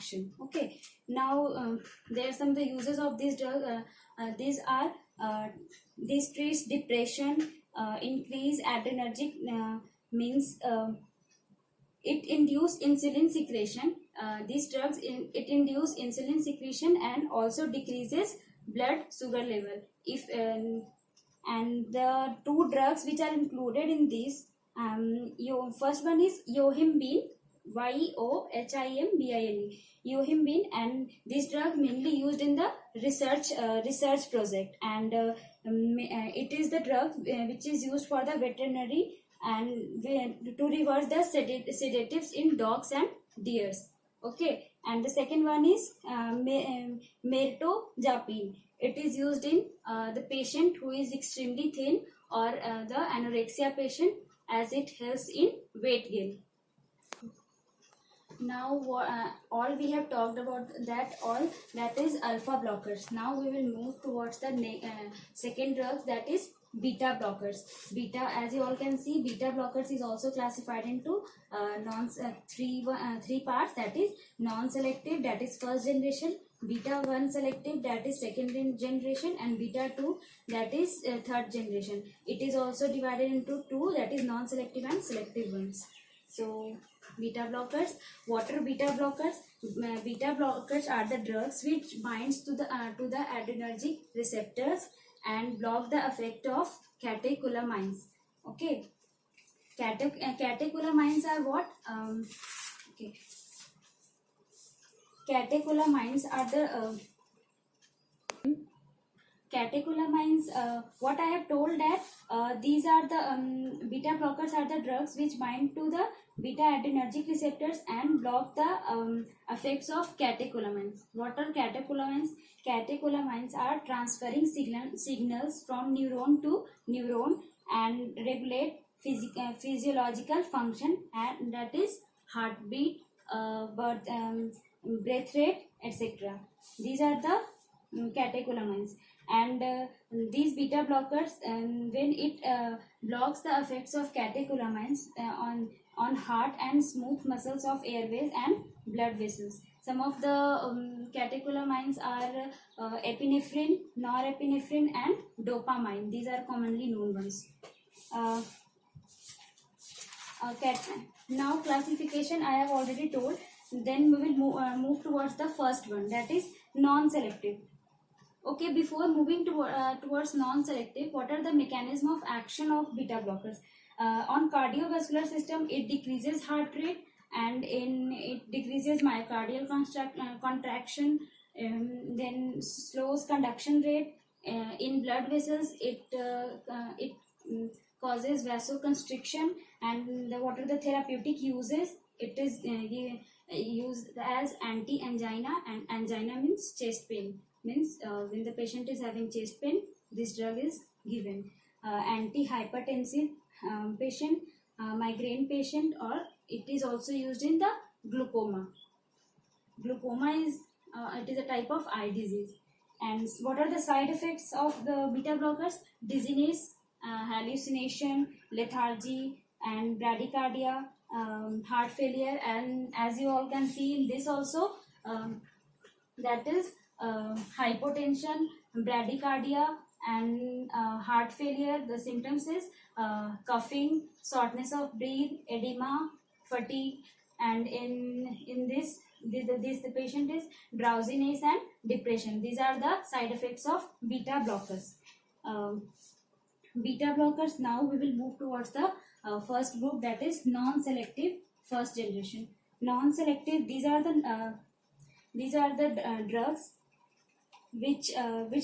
action. Okay, now there are some of the uses of this drug. These are these treats depression, increase adrenergic, means it induce insulin secretion. These drugs it induce insulin secretion and also decreases blood sugar level. If and the two drugs which are included in this, first one is yohimbine, yohimbine, yohimbine, and this drug mainly used in the research project, and it is the drug which is used for the veterinary and to reverse the sedatives in dogs and deers. Okay, and the second one is meritozapine. It is used in the patient who is extremely thin, or the anorexia patient, as it helps in weight gain. Now all we have talked about that is alpha blockers. Now we will move towards the second drugs, that is beta blockers. Beta, as you all can see, beta blockers is also classified into three parts, that is non-selective, that is first generation, beta 1 selective, that is second generation, and beta 2, that is third generation. It is also divided into two, that is non-selective and selective ones. So beta blockers, what are beta blockers? Beta blockers are the drugs which binds to the adrenergic receptors and block the effect of catecholamines. Okay, catecholamines are what? Okay, catecholamines are the catecholamines, what I have told that these are the beta blockers are the drugs which bind to the beta adrenergic receptors and block the effects of catecholamines. What are catecholamines? Catecholamines are transferring signals from neuron to neuron and regulate physiological function, and that is heartbeat, breath rate, etc. These are the catecholamines. And these beta blockers, when it blocks the effects of catecholamines on heart and smooth muscles of airways and blood vessels. Some of the catecholamines are epinephrine, norepinephrine, and dopamine. These are commonly known ones. Now classification I have already told. Then we will move towards the first one, that is non-selective. Okay, before moving towards non-selective, what are the mechanism of action of beta blockers? On cardiovascular system, it decreases heart rate, and it decreases myocardial contraction, then slows conduction rate. In blood vessels, it causes vasoconstriction. And what are the therapeutic uses? It is used as anti-angina, and angina means chest pain. Means when the patient is having chest pain, this drug is given. Anti-hypertensive patient, migraine patient, or it is also used in the glaucoma. Glaucoma is it is a type of eye disease. And what are the side effects of the beta blockers? Dizziness, hallucination, lethargy, and bradycardia, heart failure, and as you all can see in this also, that is hypotension, bradycardia, and heart failure. The symptoms is coughing, shortness of breath, edema, fatigue, and in this the patient is drowsiness and depression. These are the side effects of beta blockers. Beta blockers. Now we will move towards the first group, that is non-selective first generation. Non-selective, these are the drugs which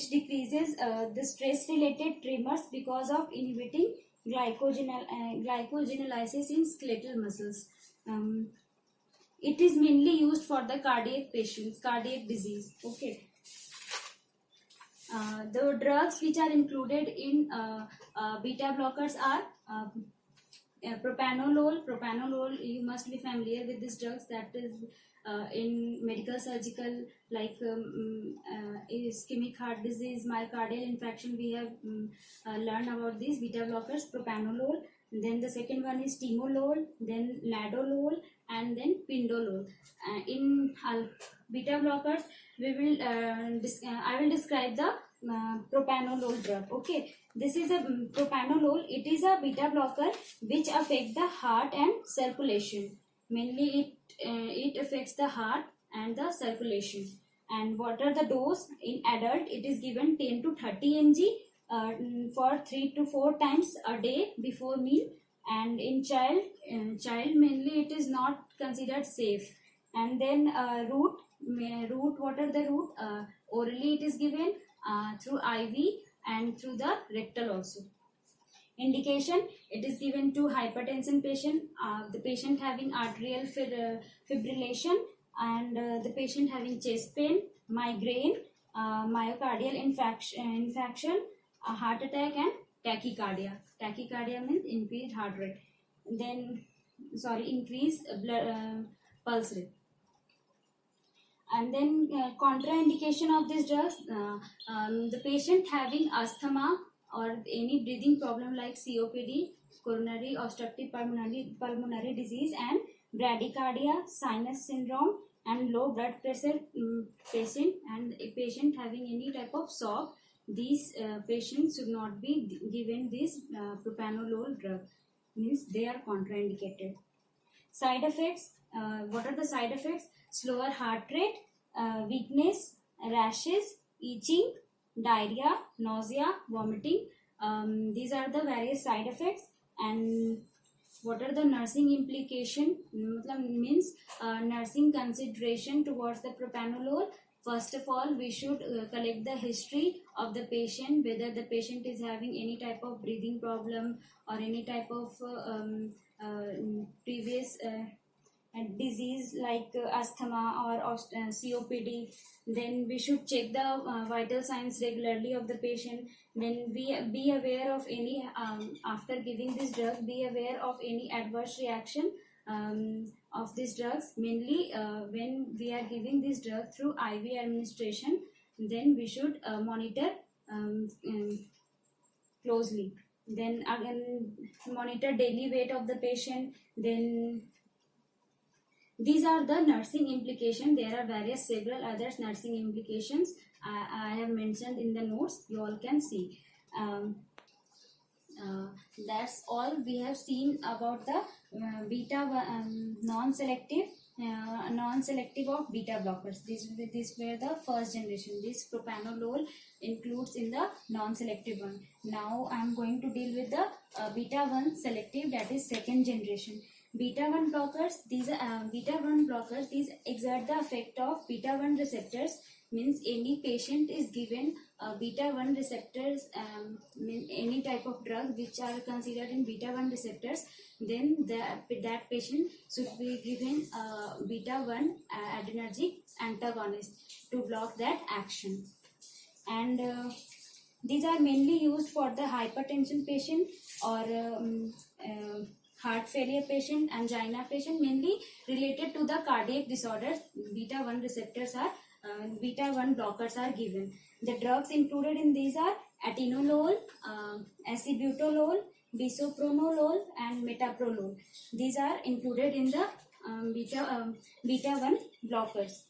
decreases the stress related tremors because of inhibiting glycogenolysis in skeletal muscles. It is mainly used for the cardiac patients, cardiac disease. Okay. The drugs which are included in beta blockers are propranolol. Propranolol, you must be familiar with these drugs. That is in medical surgical, like ischemic heart disease, myocardial infarction, we have learned about these beta blockers, propranolol. Then the second one is timolol, then nadolol, and then pindolol. In beta blockers, I will describe the propanolol drug. Okay, this is a propanolol. It is a beta blocker which affect the heart and circulation. Mainly, it affects the heart and the circulation. And what are the dose? In adult, it is given 10 to 30 mg for 3 to 4 times a day before meal. And in child mainly it is not considered safe. And then root, what are the root? Orally it is given through IV and through the rectal also. Indication, it is given to hypertension patient, the patient having arterial fibrillation, and the patient having chest pain, migraine, myocardial infarction, heart attack, and tachycardia. Tachycardia means increased heart rate. Then, increased blood pulse rate. And then contraindication of this drugs, the patient having asthma or any breathing problem like COPD, coronary obstructive pulmonary disease, and bradycardia, sinus syndrome, and low blood pressure patient, and a patient having any type of shock, these patients should not be given this propanolol drug, means they are contraindicated. Side effects, what are the side effects? Slower heart rate, weakness, rashes, itching, diarrhea, nausea, vomiting. These are the various side effects. And what are the nursing implication? Means nursing consideration towards the propanolol. First of all, we should collect the history of the patient, whether the patient is having any type of breathing problem or any type of previous disease like asthma or COPD. Then we should check the vital signs regularly of the patient. Then be aware of any, after giving this drug, be aware of any adverse reaction of these drugs. Mainly when we are giving this drug through IV administration, then we should monitor closely. Then again, monitor daily weight of the patient. Then these are the nursing implications. There are several other nursing implications I have mentioned in the notes. You all can see. That's all we have seen about the beta non-selective of beta blockers. These were the first generation. This propanolol includes in the non-selective one. Now I am going to deal with the beta 1 selective, that is second generation. Beta 1 blockers, these exert the effect of beta 1 receptors. Means any patient is given beta 1 receptors, any type of drug which are considered in beta 1 receptors, then that patient should be given beta 1 adrenergic antagonist to block that action. And these are mainly used for the hypertension patient or heart failure patient, angina patient, mainly related to the cardiac disorders. Beta 1 receptors are beta 1 blockers are given. The drugs included in these are atenolol, acebutolol, bisopronolol, and metoprolol. These are included in the beta 1 blockers.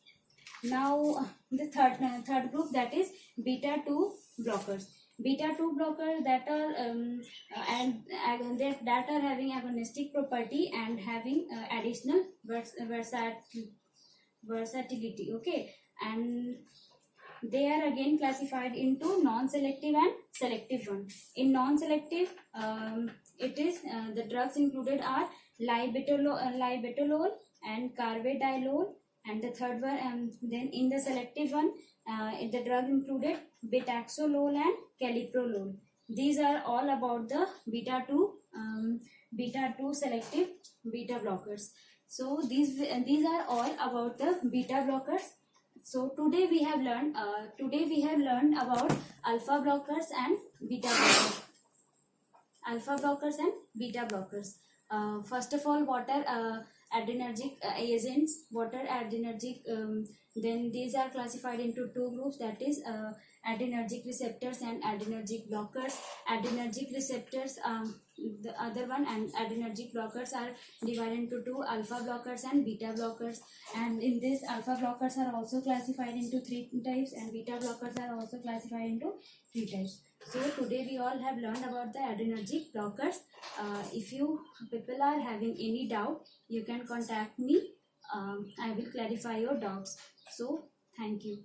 Now the third group, that is beta 2 blockers. Beta 2 blockers that are that are having agonistic property and having additional versatility. Okay, and they are again classified into non-selective and selective one. In non-selective, it is the drugs included are libetolol and carvedilol, and the third one, then in the selective one, the drug included betaxolol and caliprolol. These are all about the beta 2 selective beta blockers. So these are all about the beta blockers. So today we have learned about alpha blockers and beta blockers. First of all, what are adrenergic agents? What are adrenergic? Then these are classified into two groups, that is adrenergic receptors and adrenergic blockers. Adrenergic receptors the other one, and adrenergic blockers are divided into two: alpha blockers and beta blockers. And in this, alpha blockers are also classified into three types, and beta blockers are also classified into three types. So today we all have learned about the adrenergic blockers. If you people are having any doubt, you can contact me. I will clarify your doubts. So thank you.